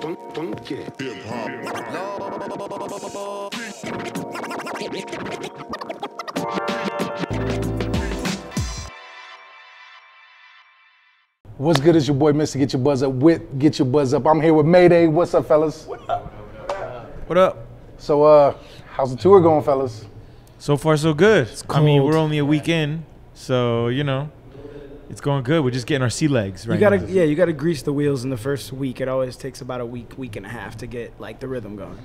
Funky. What's good? It's your boy, Mr. Get Your Buzz Up with Get Your Buzz Up. I'm here with Mayday. What's up, fellas? What up? What up? So, how's the tour going, fellas? So far, so good. I mean, we're only a week in, so, you know, it's going good. We're just getting our sea legs right now. Yeah, you gotta grease the wheels in the first week. It always takes about a week and a half to get, like, the rhythm going.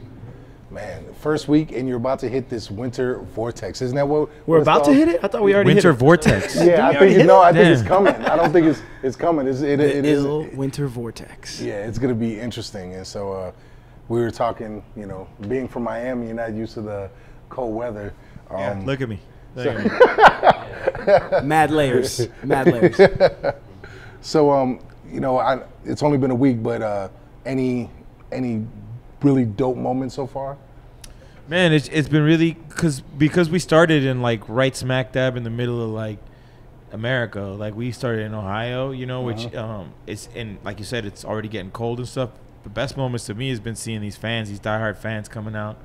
Man, first week, and you're about to hit this winter vortex. Isn't that what we're about to hit it? I thought we already hit it. Winter vortex. Yeah, I think it's coming. I don't think it's coming. It is winter vortex. Yeah, it's gonna be interesting. And so we were talking. You know, being from Miami, you're not used to the cold weather. Yeah, look at me. Mad layers. Mad layers. So you know, it's only been a week, but any really dope moments so far? Man, it's been really because we started in like right smack dab in the middle of like America. Like we started in Ohio, you know, which it's and like you said, it's already getting cold and stuff. The best moments to me has been seeing these fans, these diehard fans coming out,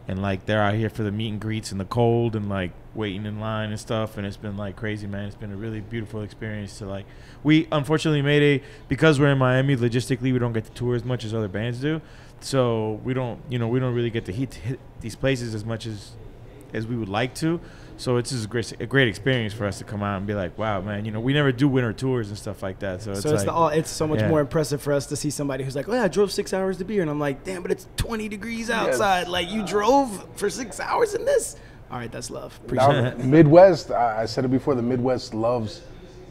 and like they're out here for the meet and greets in the cold and like waiting in line and stuff. And it's been like crazy, man. It's been a really beautiful experience to like. We unfortunately Mayday, because we're in Miami, logistically we don't get to tour as much as other bands do. So we don't really get to hit these places as much as we would like to. So it's just a great experience for us to come out and be like, wow, man, you know, we never do winter tours and stuff like that. So it's so much more impressive for us to see somebody who's like, oh yeah, I drove 6 hours to be here, and I'm like, damn, but it's 20 degrees outside. Yes. Like you drove for 6 hours in this. All right, that's love. Appreciate it. Midwest, I said it before, the Midwest loves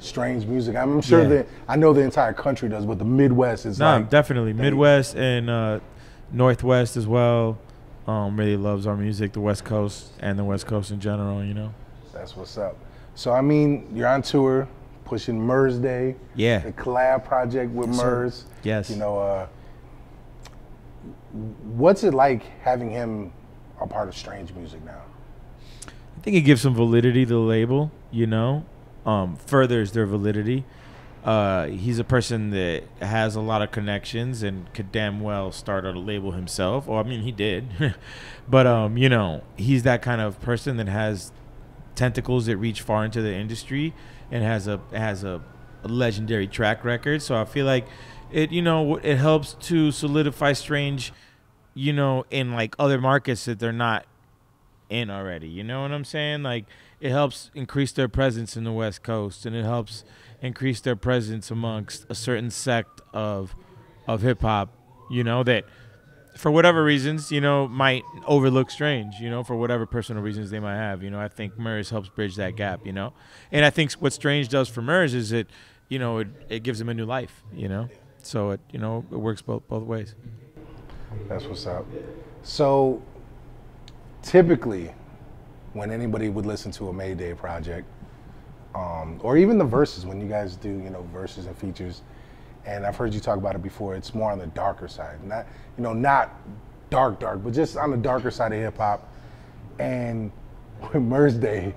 strange music. I'm sure that I know the entire country does, but the Midwest is definitely Midwest and Northwest as well. Really loves our music, the West Coast and the West Coast in general, you know. That's what's up. So I mean, you're on tour, pushing Murs Day. Yeah. The collab project with Murs. Yes. You know, what's it like having him a part of strange music now? I think it gives some validity to the label, you know. Furthers their validity. He's a person that has a lot of connections and could damn well start a label himself. Or I mean, he did, but you know, he's that kind of person that has tentacles that reach far into the industry and has a legendary track record. So I feel like it helps to solidify Strange, you know, in like other markets that they're not in already. You know what I'm saying? Like it helps increase their presence in the West Coast, and it helps increase their presence amongst a certain sect of hip hop, you know, that for whatever reasons, you know, might overlook Strange, you know, for whatever personal reasons they might have. You know, I think Murs helps bridge that gap, you know. And I think what Strange does for Murs is it, you know, it gives him a new life, you know. So it, you know, it works both ways. That's what's up. So typically when anybody would listen to a Mayday project, or even the verses, when you guys do, you know, verses and features, and I've heard you talk about it before, it's more on the darker side, not, you know, not dark, but just on the darker side of hip hop. And with Murs Day,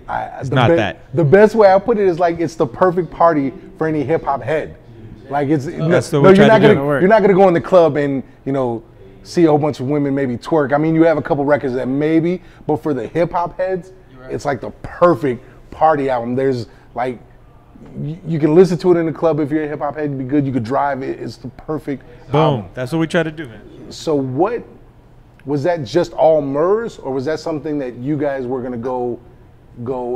the best way I put it is like it's the perfect party for any hip hop head. Like you're not gonna go in the club and, you know, see a whole bunch of women maybe twerk. I mean, you have a couple records that maybe, but for the hip hop heads, it's like the perfect party album. There's like, you can listen to it in the club if you're a hip hop head. It'd be good. You could drive it. It's the perfect album. That's what we try to do, man. So what was that? Just all Murs, or was that something that you guys were gonna go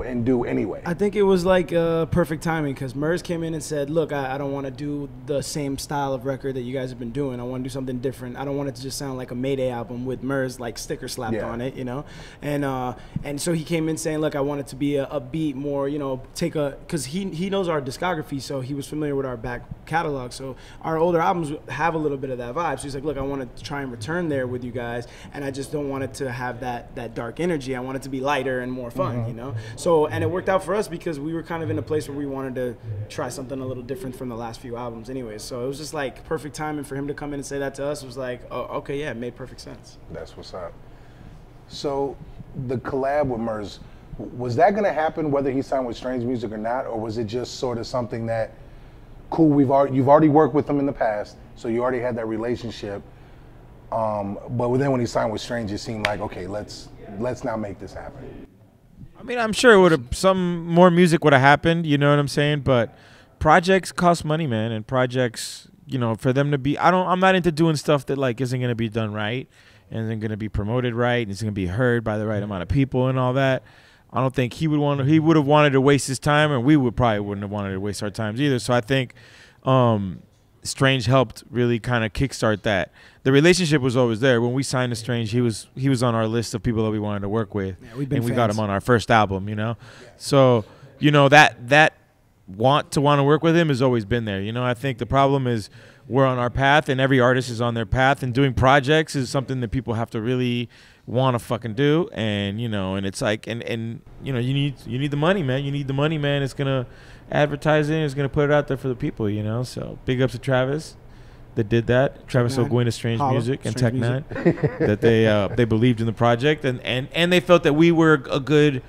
and do anyway? I think it was like perfect timing, because Murs came in and said, look, I don't want to do the same style of record that you guys have been doing. I want to do something different. I don't want it to just sound like a Mayday album with Murs like sticker slapped on it, you know. And so he came in saying, look, I want it to be a beat more, you know, because he knows our discography, so he was familiar with our back catalog. So our older albums have a little bit of that vibe. So he's like, look, I want to try and return there with you guys, and I just don't want it to have that dark energy. I want it to be lighter and more fun, you know. So, and it worked out for us because we were kind of in a place where we wanted to try something a little different from the last few albums anyways. So it was just like perfect timing for him to come in and say that to us. It was like, oh, okay, yeah, it made perfect sense. That's what's up. So the collab with Murs, was that going to happen whether he signed with Strange Music or not, or was it just sort of something that cool. You've already worked with him in the past, so you already had that relationship. But then when he signed with Strange, it seemed like, okay, let's now make this happen. I mean, I'm sure it would have some more music would have happened. You know what I'm saying? But projects cost money, man, and projects, you know, for them to be, I'm not into doing stuff that like isn't gonna be done right, and isn't gonna be promoted right, and isn't gonna be heard by the right amount of people and all that. I don't think he would have wanted to waste his time, and we probably wouldn't have wanted to waste our times either. So I think Strange helped really kind of kickstart that. The relationship was always there. When we signed to Strange, he was on our list of people that we wanted to work with, and we got him on our first album, you know. Yeah. So, you know, that want to work with him has always been there. You know, I think the problem is we're on our path, and every artist is on their path, and doing projects is something that people have to really want to fucking do. And you know, and it's like, and you know, you need the money, man. You need the money, man. It's gonna advertising. It's gonna put it out there for the people, you know. So big ups to Travis that did that. Travis O'Gwin of Strange Music and Tech Nine that they believed in the project, and they felt that we were a good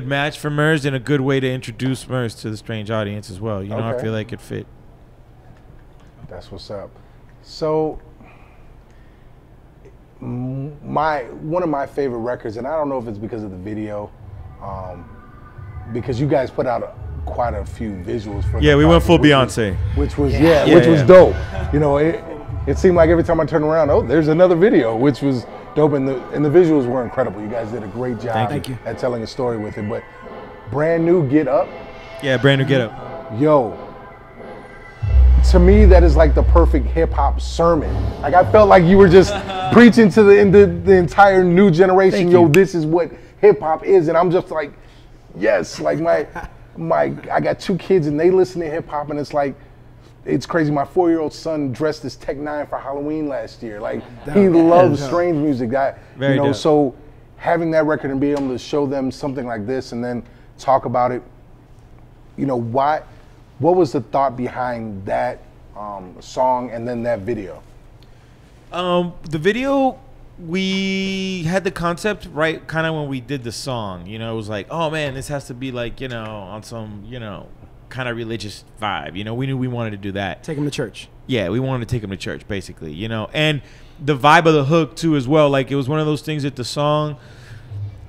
match for Murs, and a good way to introduce Murs to the Strange audience as well. You know, I feel like it fit. That's what's up. So one of my favorite records, and I don't know if it's because of the video, because you guys put out quite a few visuals for we went full Beyonce, which was dope. You know, it seemed like every time I turned around, oh, there's another video, which was dope, and the visuals were incredible. You guys did a great job at telling a story with it. But brand new Get Up. Yeah, brand new Get Up. Yo, to me, that is like the perfect hip hop sermon. Like, I felt like you were just preaching to the entire new generation. Yo, this is what hip hop is, and I'm just like, yes. Like I got 2 kids and they listen to hip hop, and it's like, it's crazy. My 4-year-old son dressed as Tech Nine for Halloween last year. Like, he loves Strange music. You know, so having that record and being able to show them something like this and then talk about it, you know, what was the thought behind that song and then that video? The video, we had the concept right kind of when we did the song. You know, it was like, oh man, this has to be like, you know, on some, you know, kind of religious vibe. You know, we knew we wanted to do that. Take him to church. Yeah, we wanted to take him to church, basically, you know. And the vibe of the hook, too, as well. Like, it was one of those things that the song,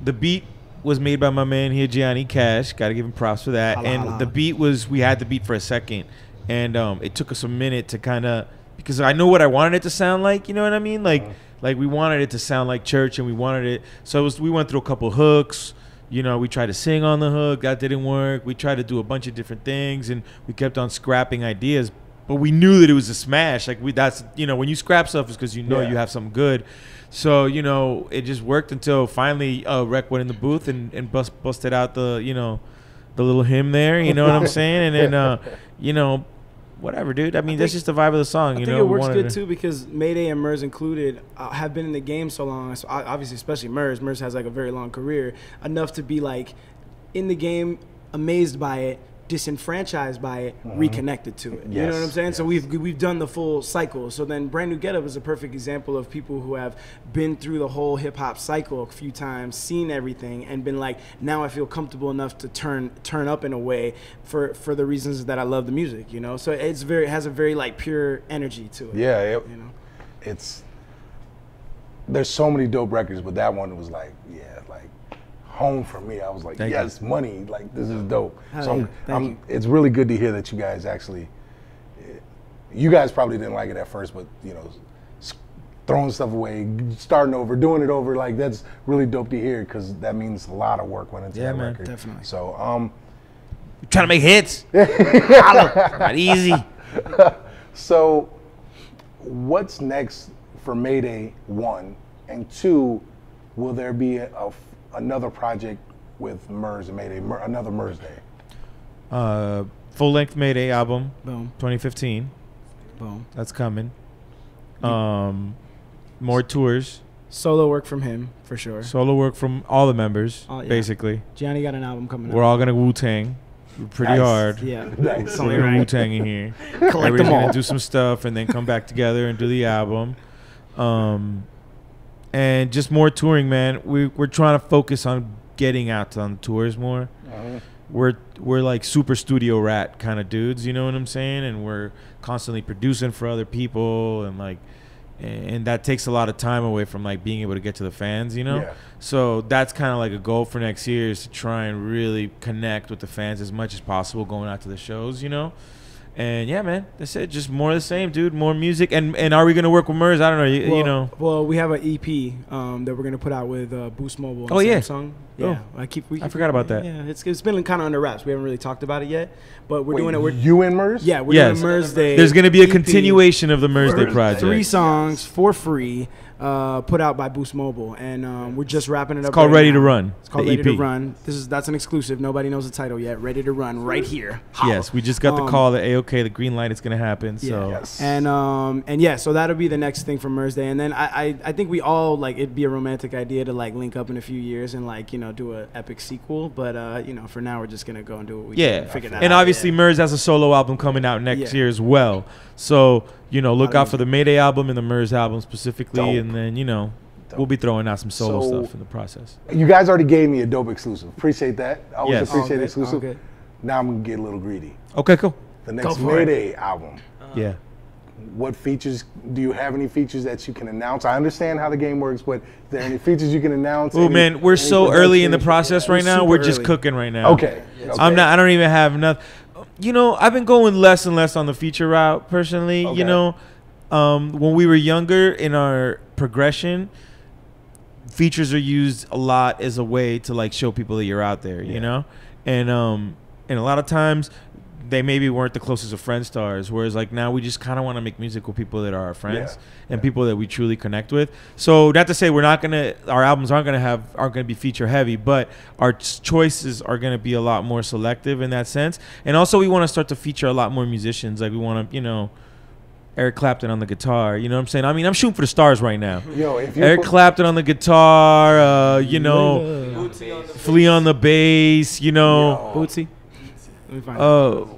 the beat was made by my man here, Gianni Cash. Got to give him props for that. The beat was, we had the beat for a second. And it took us a minute to kind of, because I know what I wanted it to sound like, you know what I mean? Like we wanted it to sound like church, and we wanted it. So we went through a couple hooks. You know, we tried to sing on the hook. That didn't work. We tried to do a bunch of different things, and we kept on scrapping ideas. But we knew that it was a smash. Like, that's, you know, when you scrap stuff, it's because you know you have something good. So, you know, it just worked until finally Rec went in the booth and busted out the, you know, the little hymn there. You know what I'm saying? And then, you know, whatever, dude. I mean, that's just the vibe of the song. I think it works good too, because Mayday and Murs included have been in the game so long. So obviously, especially Murs. Murs has like a very long career, enough to be like in the game, amazed by it, disenfranchised by it, reconnected to it. You know what I'm saying? So we've done the full cycle. So then Brand New Get Up is a perfect example of people who have been through the whole hip hop cycle a few times, seen everything, and been like, now I feel comfortable enough to turn up in a way for the reasons that I love the music, you know? So it has a very like pure energy to it. Yeah, you know? There's so many dope records, but that one was like, like home for me. I was like, yes, money, like this is dope. So it's really good to hear that you guys actually, you guys probably didn't like it at first, but you know, throwing stuff away, starting over, doing it over, like that's really dope to hear, because that means a lot of work went into that record. Definitely. So you're trying to make hits. Not easy. So what's next for Mayday 1? And 2, will there be another project with Murs and Mayday, another Murs Day? Full-length Mayday album. Boom. 2015. Boom. That's coming. More tours. Solo work from him, for sure. Solo work from all the members, basically. Gianni got an album coming out. We're all going to Wu-Tang. Pretty hard. Yeah. Nice. We're going to Wu-Tang in here. Collect them all. Going to do some stuff and then come back together and do the album. And just more touring, man. We're trying to focus on getting out on tours more. we're like super studio rat kind of dudes, you know what I'm saying? And we're constantly producing for other people, and like, and that takes a lot of time away from like being able to get to the fans, you know? Yeah. So that's kind of like a goal for next year, is to try and really connect with the fans as much as possible going out to the shows, you know? And yeah, man, that's it. Just more of the same, dude. More music. And are we gonna work with Murs? I don't know. You know. Well, we have an EP that we're gonna put out with Boost Mobile and Samsung. Yeah, I forgot about that. Yeah, it's been kind of under wraps. We haven't really talked about it yet, but we're doing it. You and Murs? Yeah, we're doing Murs Day. There's gonna be a continuation of the Murs Day project. 3 songs for free, put out by Boost Mobile, and we're just wrapping it up. It's called Ready to Run. It's called Ready to Run. That's an exclusive. Nobody knows the title yet. Ready to Run, right here. Yes, we just got the call that okay, the green light is gonna happen. So yes. And yeah, so that'll be the next thing for Murs Day, and then I think we all like it'd be a romantic idea to like link up in a few years and like do an epic sequel, but for now we're just gonna go and do what we can. Figure that out. And obviously Murs has a solo album coming out next year as well. So look out for the Mayday album and the Murs album specifically, and then we'll be throwing out some solo stuff in the process. You guys already gave me a dope exclusive. Appreciate that. I always appreciate exclusive. Okay. Now I'm gonna get a little greedy. Okay, cool. The next Mayday album. Yeah. What features, do you have any features that you can announce? I understand how the game works, but is there any features you can announce? Oh man, we're so early in the process right now. We're just cooking right now. Okay. I don't even have enough. I've been going less and less on the feature route personally. Okay. When we were younger in our progression, features are used a lot as a way to like show people that you're out there, you know? And a lot of times they maybe weren't the closest of friend stars, whereas like now we just kind of want to make music with people that are our friends and people that we truly connect with. So not to say our albums aren't gonna be feature heavy, but our choices are gonna be a lot more selective in that sense. And also we want to start to feature a lot more musicians. Like we want to, Eric Clapton on the guitar, you know what I'm saying? I mean, I'm shooting for the stars right now. Eric Clapton on the guitar, Flea on the bass, Bootsy. Let me find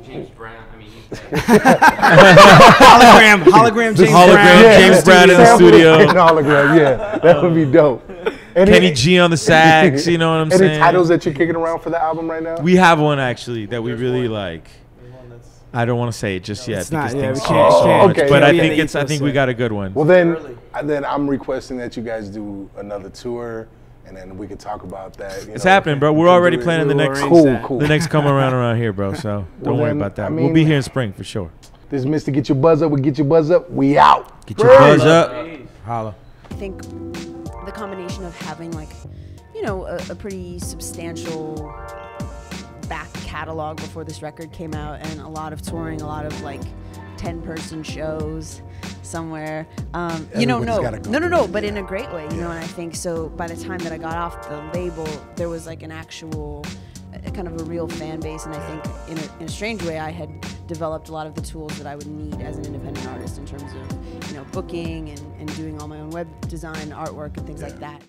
James Brown. I mean, hologram James Brown in the studio. Hologram, that would be dope. Kenny G on the sax, you know what I'm saying? Any titles that you're kicking around for the album right now? We have one actually that we really like. I don't want to say it just yet because things change so much, but I think we got a good one. Well then I'm requesting that you guys do another tour, and then we could talk about that. It's happening, bro. We're already planning the next cool. The next come around here, bro. So don't worry about that. We'll be here in spring for sure. This is Mr. Get Your Buzz Up. We Get Your Buzz Up. We out. Get your buzz up. Holla. I think the combination of having like, a pretty substantial back catalog before this record came out, and a lot of touring, a lot of like 10-person shows somewhere. But in a great way, and I think so by the time that I got off the label, there was like an actual kind of a real fan base, and I think in a strange way I had developed a lot of the tools that I would need as an independent artist in terms of booking and doing all my own web design, artwork, and things like that.